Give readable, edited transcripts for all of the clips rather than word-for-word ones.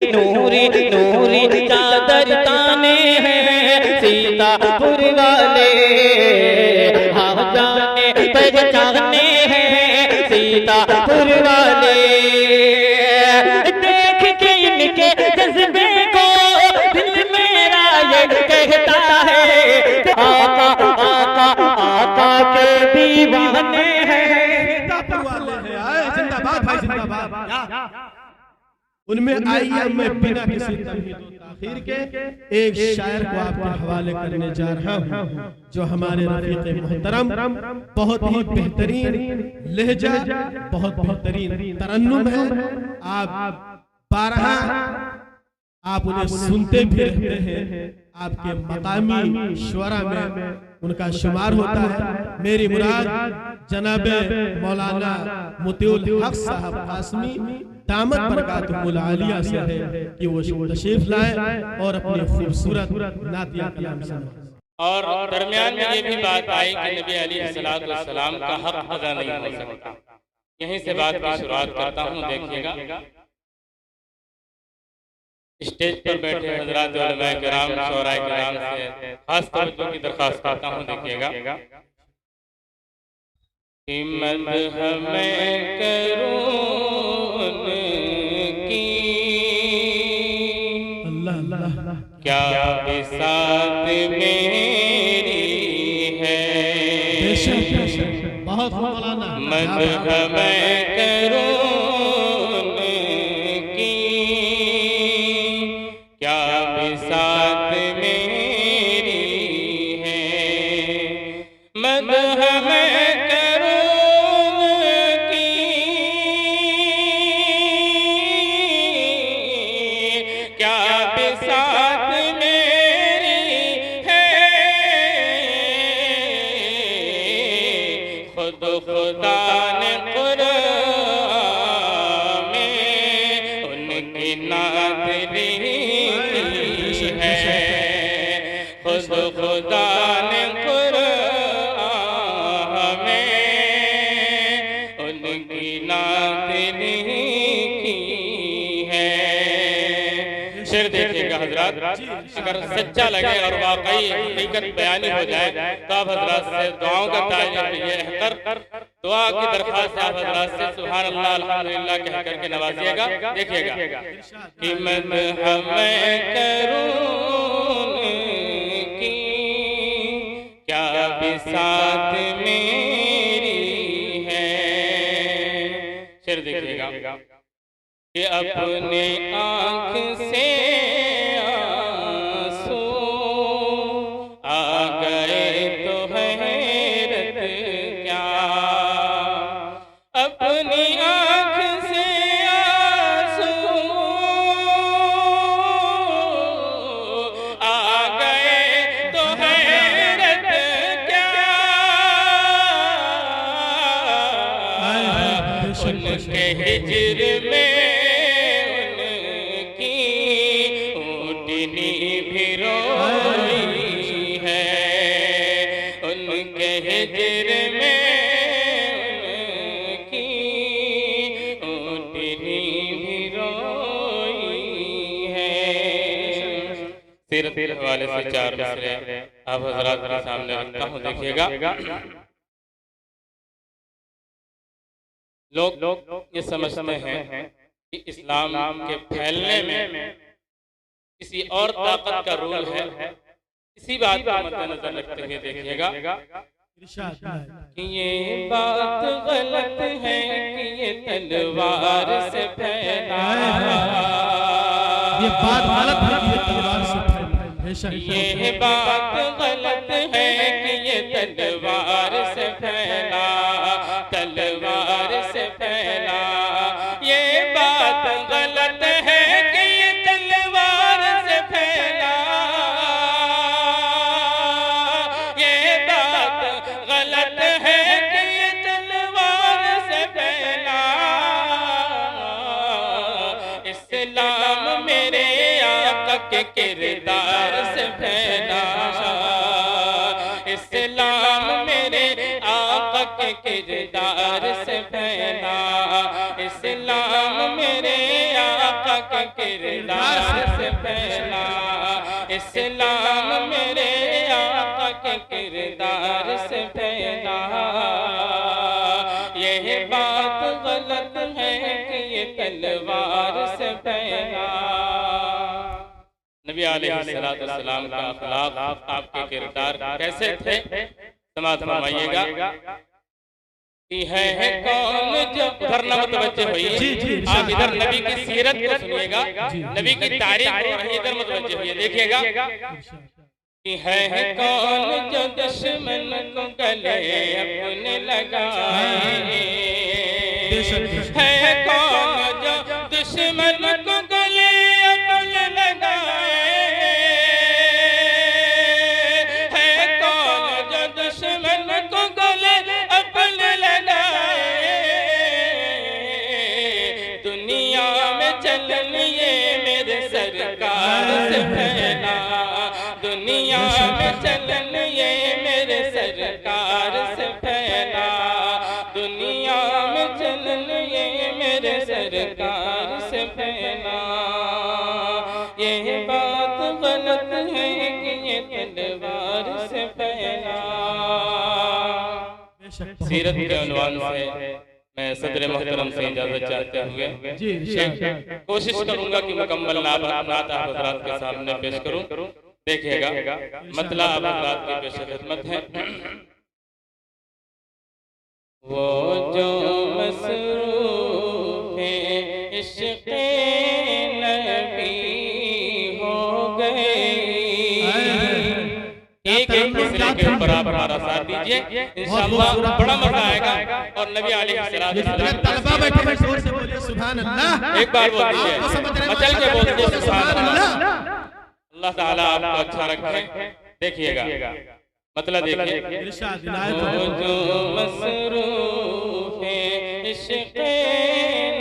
नूरी नूरी चादर ताने हैं सीतापुर वाले, हाँ जाने पहचाने हैं सीतापुर वाले। देख के इनके जज्बे को दिल मेरा ये कहता है, आका आका आका के दीवाने हैं। जिंदाबाद भाई जिंदाबाद। उनमें आइए मैं बिना किसी ताखीर के एक शायर को आपके हवाले करने जा रहा हूँ, जो हमारे रफीक मोहतरम, बहुत ही बेहतरीन लहजा, बहुत बेहतरीन तरन्नुम है। आप बारहा आप उन्हें सुनते भी रहते हैं, आपके मकामी शुरा में उनका शुमार होता है। मेरी मुराद जनाबे मौलाना मोतिउल हक साहब कासमी दामत बरकातुहुल आलिया से है कि वो तशरीफ लाए और अपनी खूबसूरत नातिया कलाम सुनाएं। और दरमियान में ये भी बात आई कि नबी अलैहिस्सलाम का हक अदा नहीं हो सकता। यहीं से बात की शुरुआत करता हूँ। देखिएगा, स्टेज पर बैठे हजरात उलमाए किराम, शोराए किराम से खास तवज्जो की दरख्वास्त करता हूँ। देखिएगा, हिम्मत हमें करूं उनकी, अल्लाह अल्लाह क्या बिसात मेरी है, बहुत मौलाना मत हमें करूं उनकी, क्या बिसात मेरी है, मत हमें अगर सच्चा लगे और वाकई हकीकत बयानी हो जाए तो आप हजरात से दुआओं का ताल्लुक ये कर दुआ की दरख्वास्त आप हजरात से सुभान अल्लाह अल्हम्दुलिल्लाह कह करके नवाजिएगा। देखिएगा, हिम्मत हमें करूं की, क्या बिसात मेरी है। शेर देखिएगा कि अपने आँख से हिजर में उनकी ऊँटनी भी रोई है, उनके हिजर में उनकी ऊँटनी भी रोई है। सीरत के हवाले से चार मिसरे आप हजरात के सामने रखता हूँ। देखिएगा, लोग ये समझते हैं कि इस्लाम के फैलने में किसी और ताकत का रोल है। इसी बात को मद्देनजर रखते हुए देखिएगा कि ये बात गलत है कि ये तलवार से फैला, ये बात गलत है कि ये तलवार से फैला, ये बात गलत है कि ये तलवार से फैला, तलवार से फैला, ये बात गलत है कि ये तलवार से फैला, ये बात गलत है कि ये तलवार से फैला। इस्लाम मेरे आका के किरदार से फैला, इस्लाम मेरे आका के किरदार से फैला, इस्लाम मेरे आका के किरदार किरदार से फैला, इस्लाम मेरे आका के किरदार से फैला। यह बात गलत है कि ये तलवार से फैला। नबी अलैहिस्सलाम का अखलाक, आपके किरदार कैसे थे, समाअत फरमाइएगा कि है कौन जो उधर न मुतवज्जे होइए, आप इधर नबी की सीरत को सुनिएगा, नबी की तारीफ हो रही, इधर मुतवज्जे होइए, देखिएगा कि है कौन जो दुश्मन को गले अपने लगाए, है कौन जो दुश्मन को गले अपने लगाए, है कौन जो दुश्मन को गले अपने लगाए। दुनिया में चलन ये मेरे सरकार से फैला, दुनिया में चलन ये मेरे सरकार से फैला, दुनिया में चलन ये मेरे सरकार से फैला। ये बात गलत है कि ये तलवार से फैला। सीरत के उन्वान से मैं सदर मोहतरम से इजाजत चाहते हुए कोशिश करूंगा कि मुकम्मल नात आप हज़रात के सामने पेश करूं। देखिएगा मतलब अब हज़रात की पेश खिदमत है। वो जो मसरूफ़ इश्क़ नबी हो गए, एक एक दूसरे के ऊपर आप हमारा साथ दीजिए, इंशाअल्लाह बड़ा मजा आएगा। और नबी अलैहिस्सलाम एक बार बोल दीजिए, मचल के बोल दीजिए सुभान अल्लाह। अल्लाह ताला आपको अच्छा रखे। देखिएगा मतलब देखिए, जो मसरूफ़ इश्क़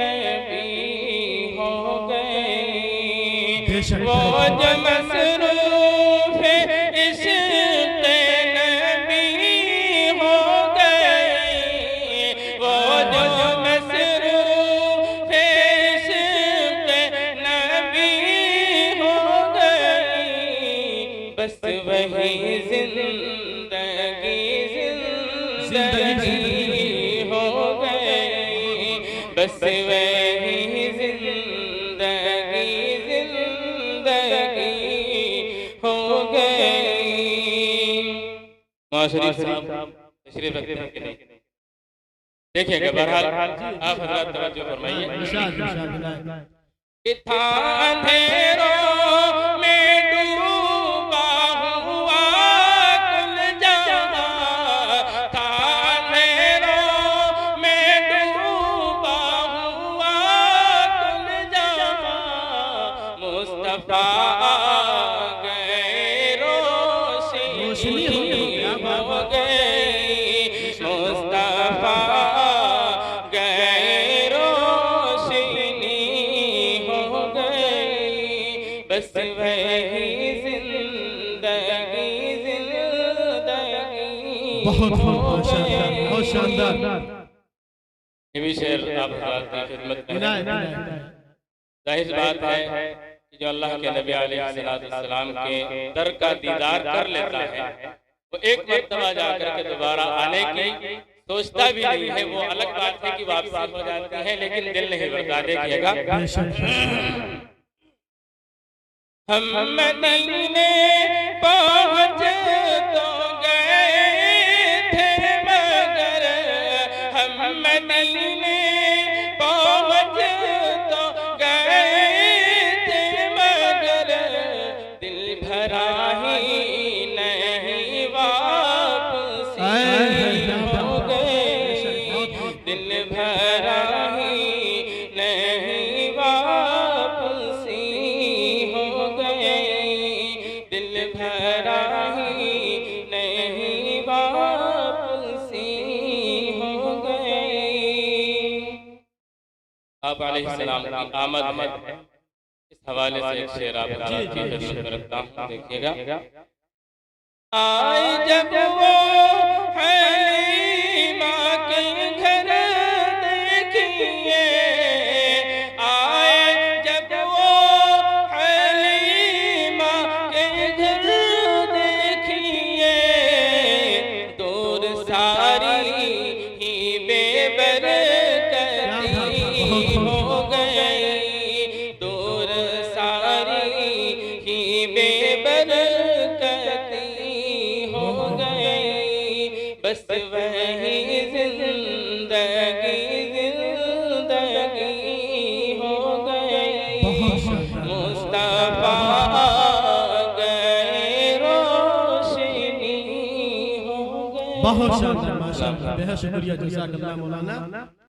नबी हो गए, वो जो मसरूफ़ इश्क़ नबी हो गए, वो जो मसरूफ़ इश्क़ नबी हो गए, बस वही जिंदगी हो गई, बस वही जिंदगी हो गई। माशरीफ साहब तशरीफ रखते हैं कि नहीं? देखिएगा बहरहाल आप हज़रात तवज्जो फरमाइए कि था अंधेरों में डूबा हुआ कुल जहां, था अंधेरों में डूबा हुआ कुल जहां, मुस्तफा आ गए रोशनी हो गई, मुस्तफा गए रोशनी हो गई, बस वही जिंदगी बहुत शानदार। ये भी शेर आप हज़रात की खिदमत में है। जाहिर बात है कि जो अल्लाह के नबी अलैहिस्सलाम के दर का दीदार कर लेता है, वो एक मर्तबा जाकर के दोबारा आने की सोचता भी नहीं है। वो अलग बात है कि वापसी हो जाती है, लेकिन दिल नहीं भरता। देखिएगा, हम मदीने पहुँच तो गए थे, मगर हम मदीने पहुँच तो गए थे, मगर दिल भरा ही नहीं वापसी हो गई, दिल भरा ही नहीं वापसी हो गई, दिल भरा ही नहीं वापसी हो गई। आप अलैहिस्सलाम की आमद है, इस हवाले से एक शेर आप की खिदमत में रखता हूँ। देखिएगा, आए जब वो हलीमा के घर देखिए, आए जब वो बस वही जिंदगी जिंदगी हो गई। मुस्तफा गए रोशनी हो गई। बहुत शानदार, माशाअल्लाह, बेहद शुक्रिया, जज़ाकल्लाह मौलाना।